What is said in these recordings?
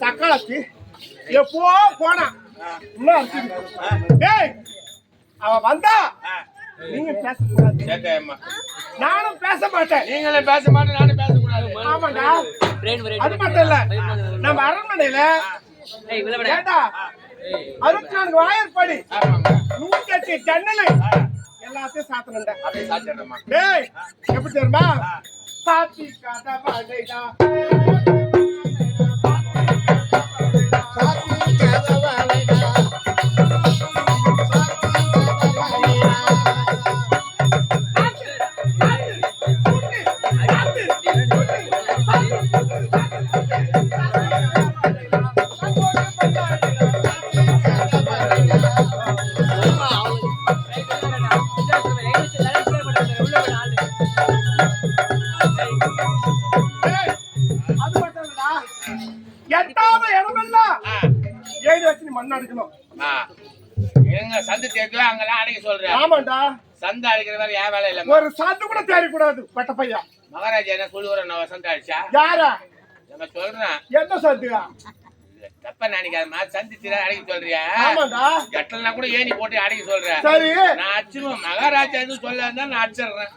சக்காலத்தி எப்போ போனா அவ வந்தா நீங்க பேசக்கூடாது, நானும் பேச மாட்டேன். நீங்களும் பேச மாட்டேன், நானும் பேசக்கூடாது. ஆமாண்டா. அது மட்டும் இல்ல, நம்ம அரண்மனையில 64 வாயற்படி 108 ஜன்னலை எல்லாத்தையும் சாத்தணும்டா. டேய் எப்படி தெரியுமா? சாத்தி கதை பாடைடா, சந்து தேக்கல அங்கெல்லாம் அடைக்க சொல்றேன். ஆமாண்டா, சந்து அடிக்கிற வேலை என் வேலை இல்ல. ஒரு சந்து கூட தேடிக்கூடாது. பட்ட பையா மகாராஜா என்ன சொல்லுவார? நான் சந்து அடிச்சா யாரா நம்ம சொல்றேன். எந்த சந்துயா? தப்பா நினைக்காதமா, சந்து தீர அடைக்க சொல்றியா? ஆமாண்டா, கட்டலனா கூட ஏணி போட்டு அடைக்க சொல்றேன். சரி, நான் அடிச்சிருவேன். மகாராஜா எதுவும் சொல்ல இருந்தா நான் அடிச்சிடுறேன்.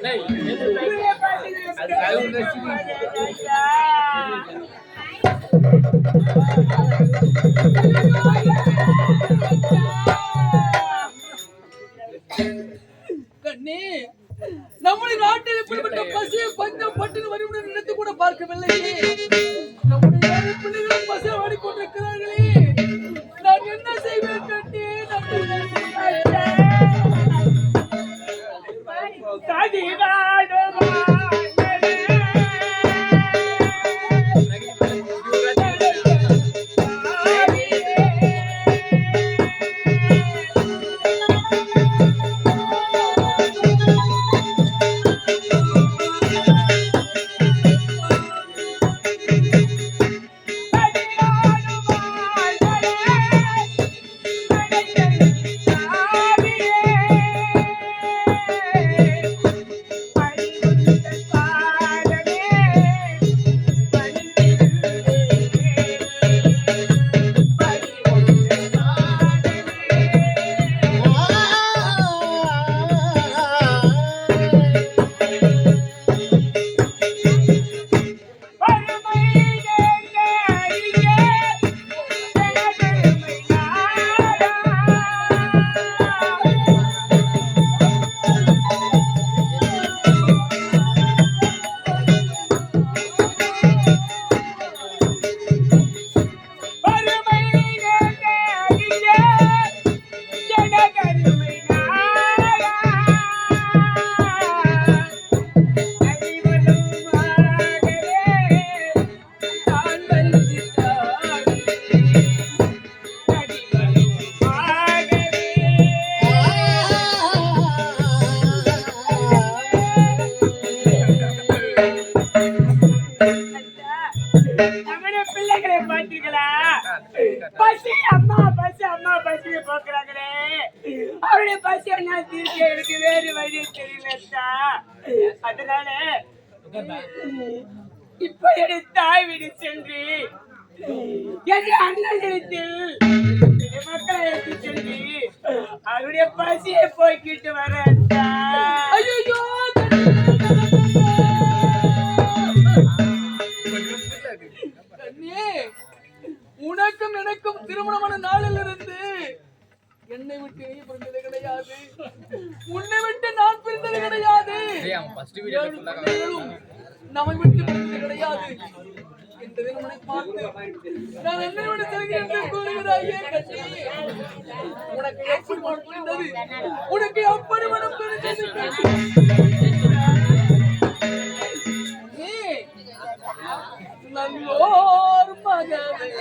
கண்ணே, நம்முடைய நாட்டில் இப்படிப்பட்ட பசியை பஞ்சம் பட்டினி வருமுடன் நினைத்து கூட பார்க்கவில்லை. நம்முடைய ஏழை பிள்ளைகளும் பசியை வாடிக்கொண்டிருக்கிறார்களே, நான் என்ன செய்வேன் கண்ணே? பிள்ளைகளை பார்த்தீர்களா? பசி அம்மா பசி அம்மா பசி போக்குறாங்களே, அவருடைய பசி என்ன தீர்க்க எனக்கு வேறு வழி தெரியலா. அதனால இப்ப என் தாய் வீடு சென்று என் அண்ணன் இடத்தில் மக்களை எடுத்து சென்று அவருடைய பசியை போய்கிட்டு வர. ஐயோ, உனக்கும் எனக்கும் திருமணமான நாளில் இருந்து என்னை விட்டு நீ பிறந்தது கிடையாது, உன்னை விட்டு நான் பிறந்தது கிடையாது, நம்மை விட்டு பிறந்தது கிடையாது என்பதை உன்னை பார்த்து நான் என்னை விட செல்கிறேன் என்று கூறுகிறாயே கண்ணே. உனக்கு எப்படி மனம் புரிந்தது? உனக்கு எப்படி மனம் புரிந்தது? நல்லோர் மகனை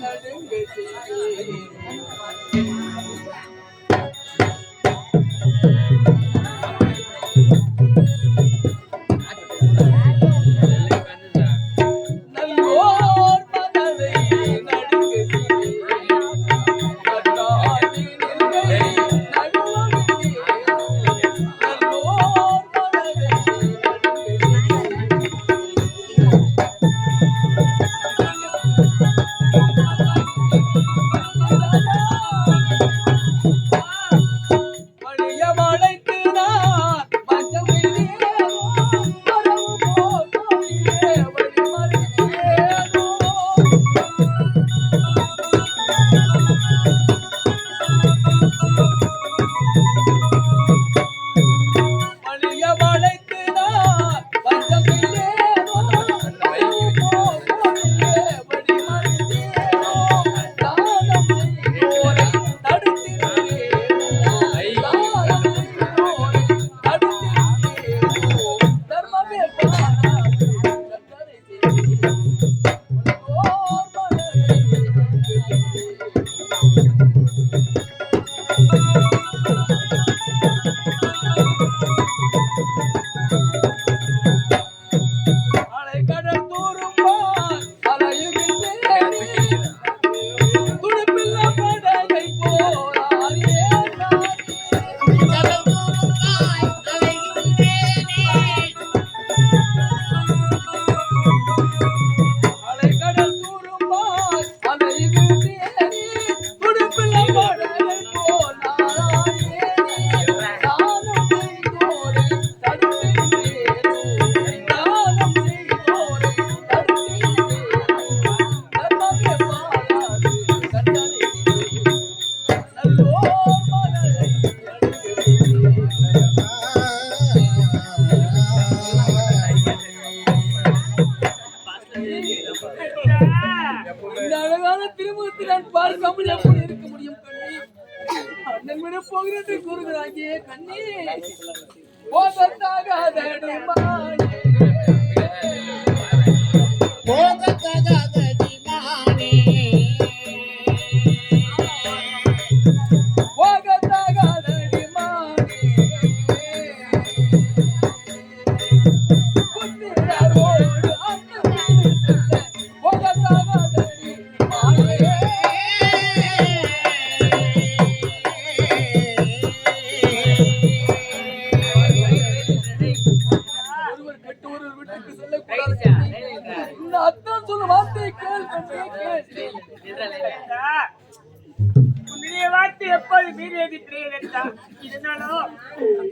நடுங்க செய்தேன். Da da போகிறேன் என்று கூறுகிறாயே கண்ணி போகத்தாகாதடி மானே போகத்தாகாதடி மானே போகத்தாகாதடி மானே புத்திரரோடு அண்ணன் போகத்தாகாதடி மானே ஒருவர் கெட்டு ஒருவர் வீட்டுக்கு செல்லக்கூடாது. இந்த அத்தான் சொல்லும் வார்த்தையை கேள் கண்ணே கேள். உன்னுடைய வார்த்தை எப்போது மீறியது தெரியலா இருந்தாலும்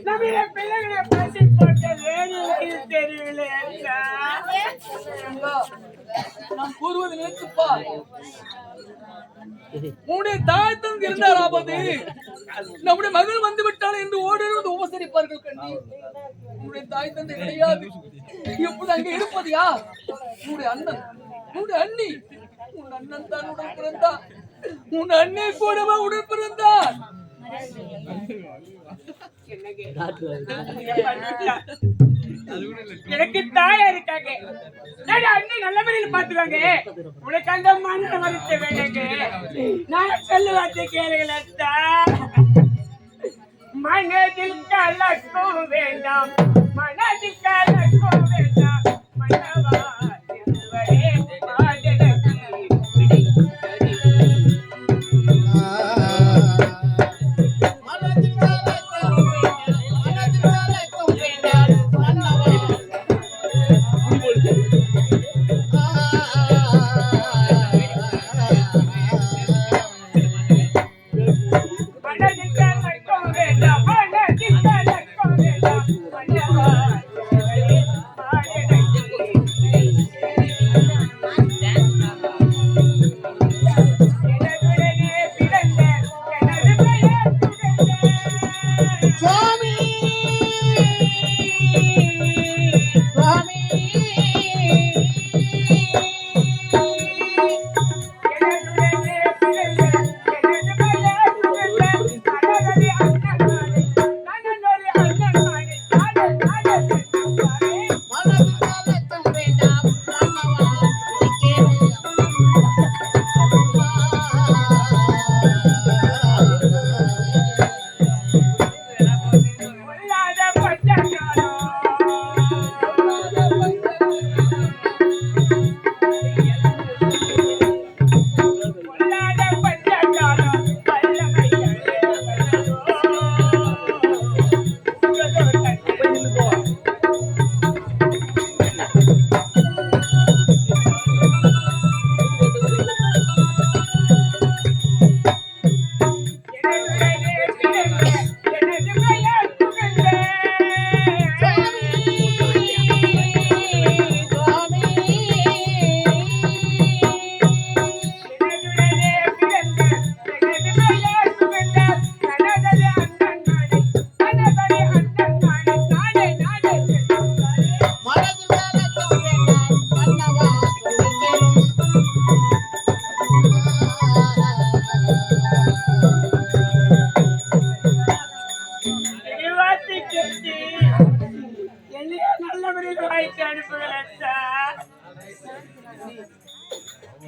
நம்முடைய பிள்ளைகளை பசி போட்ட வேலையில் தெரியவில்லை அக்கா. அண்ணா, நான் கூறுவது நினைத்துப்பா உன்னுடைய தாயத்தம் இருந்தாராவது நம்முடைய மகள் வந்து விட்டாள் என்று ஓடுவது உபசரிப்பார்கள் கண்ணி. உன்னுடைய தாய் தந்தை கிடையாது. இப்போது அங்கே இருப்பது யார்? உன்னுடைய அண்ணன், உன்னுடைய அண்ணி. உன் அண்ணன் தான் உடன் பிறந்தார். உன் அண்ணே கூடவா உடன் பிறந்தார்? எனக்கு தாயா இருக்காங்க, அண்ணி நல்ல முறையில் பாத்துக்காங்க. உனக்கு அந்த மண்ணை மறுத்த வேணுங்க. நான் சொல்லுவார்த்தை கேளுங்களா, மனதில் கலக்கம் வேண்டாம், மனதில் கலக்கம் வேண்டாம், மனவா திருவரே மாதனக்கு பிடித்தது.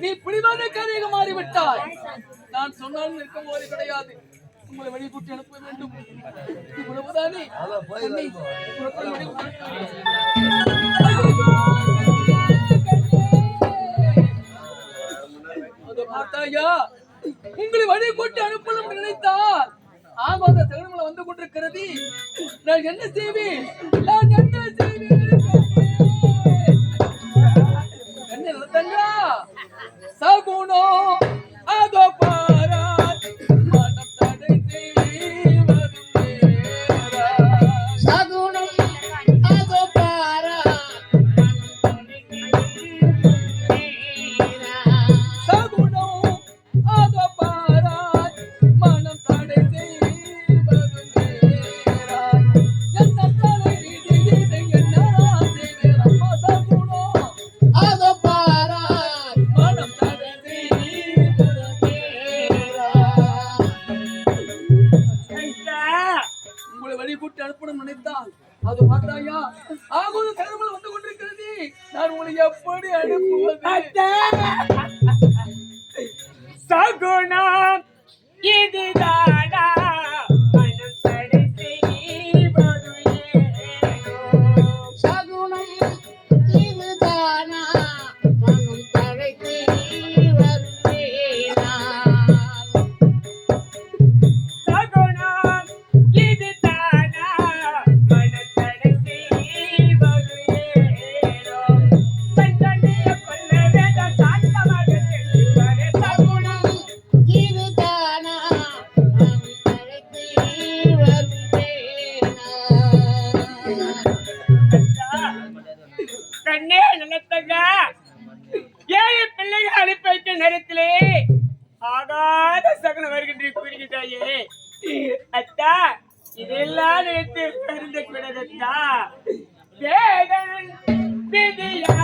நீ பிடிவாத காரியாக மாறிவிட்டாய். நான் சொன்னாலும் இருக்க போது கிடையாது. உங்களை வெளிக்கூட்டி அனுப்ப வேண்டும். இவ்வளவுதானே பார்த்தாயா? உங்களை வழி கூட்டி அனுப்பணும் நினைத்தால் ஆமாத திருமணம் வந்து கொண்டிருக்கிறது. நான் என்ன செய்வேன்? நான் என்ன செய்வேன்? என்ன நடத்தங்கா சகுனோ அதோ பாரா மனம் தடை செய்வது சகுனம் அதோ பாரா சகுனோ அதோ பாரா மனம் தடை செய்வது என்ன தலை இது என்ன செய்வேன் அம்மா சகுனோ அதோ பாரா மனம் தடை செய்வது விட்டு அனுப்பணும் நினைத்தால் அது பார்த்தாயா ஆகுது தகவல் வந்து கொண்டிருக்கிறது. நான் உங்களை எப்படி அனுப்புவது? சகுனம் இதுதானா மனம் தடை செய்வது ஏனோ? சகுனம் இதுதானா மனம் தடைக்கு வருவேனா? சகுனம் இதுதானா மனம் தடை செய்வது ஏனோ? சந்தனைய கொல்ல வேண்டாம் சாந்தமாக செல்லுவரே சகுனம் இதுதானா மனம் தடைக்கு வருவேனா? கண்ணே நினைத்தங்க 7 பிள்ளைகள் அனுப்பி வைத்த நேரத்திலே ஆகாத சகனம் வருகின்ற கூறுகிறாயே அத்தா, இதெல்லாம் நினைத்து பெருந்த கிடந்தா வேடன் விதியா